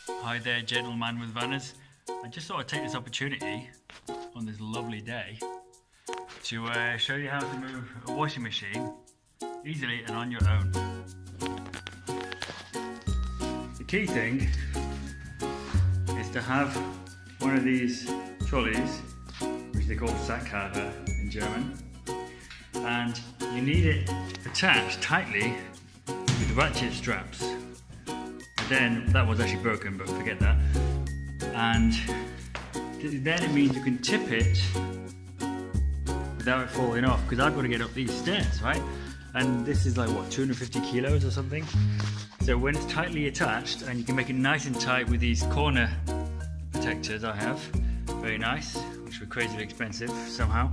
Hi there, gentleman with runners. I just thought I'd take this opportunity on this lovely day to show you how to move a washing machine easily and on your own. The key thing is to have one of these trolleys, which they call Sackkarre in German, and you need it attached tightly with ratchet straps. Then that was actually broken, but forget that. And then it means you can tip it without it falling off, because I've got to get up these stairs, right? And this is like what, 250 kilos or something. So when it's tightly attached, and you can make it nice and tight with these corner protectors I have, very nice, which were crazily expensive somehow.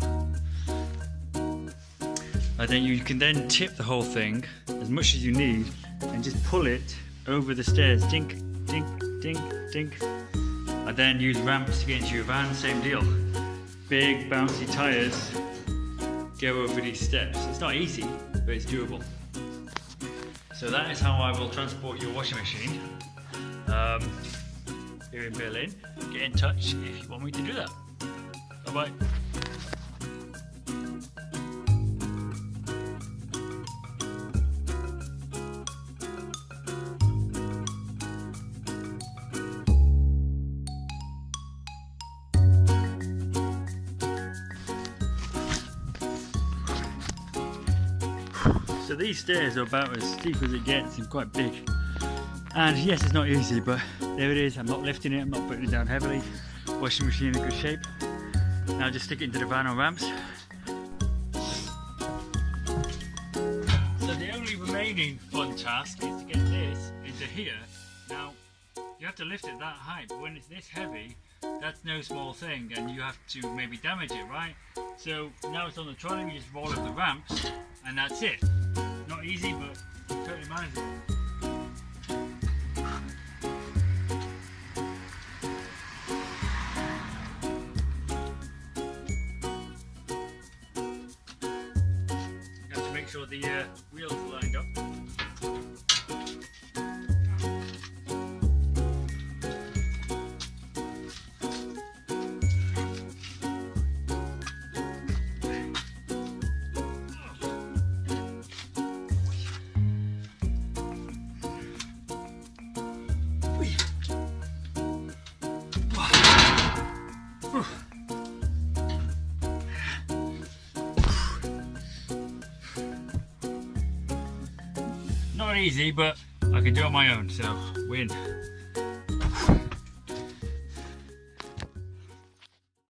And then you can then tip the whole thing as much as you need and just pull it over the stairs, dink, dink, dink, dink. And then use ramps to get into your van, same deal. Big bouncy tyres go over these steps. It's not easy, but it's doable. So that is how I will transport your washing machine here in Berlin. Get in touch if you want me to do that. Bye bye. So these stairs are about as steep as it gets and quite big. And yes, it's not easy, but there it is. I'm not lifting it, I'm not putting it down heavily. Washing machine in good shape. Now just stick it into the van on ramps. So the only remaining fun task is to get this into here. Now, you have to lift it that high, but when it's this heavy, that's no small thing, and you have to maybe damage it, right? So now it's on the trolley, we just roll up the ramps, and that's it. Not easy, but totally manageable. You have to make sure the wheels are lined up. Not easy, but I can do it on my own, so win.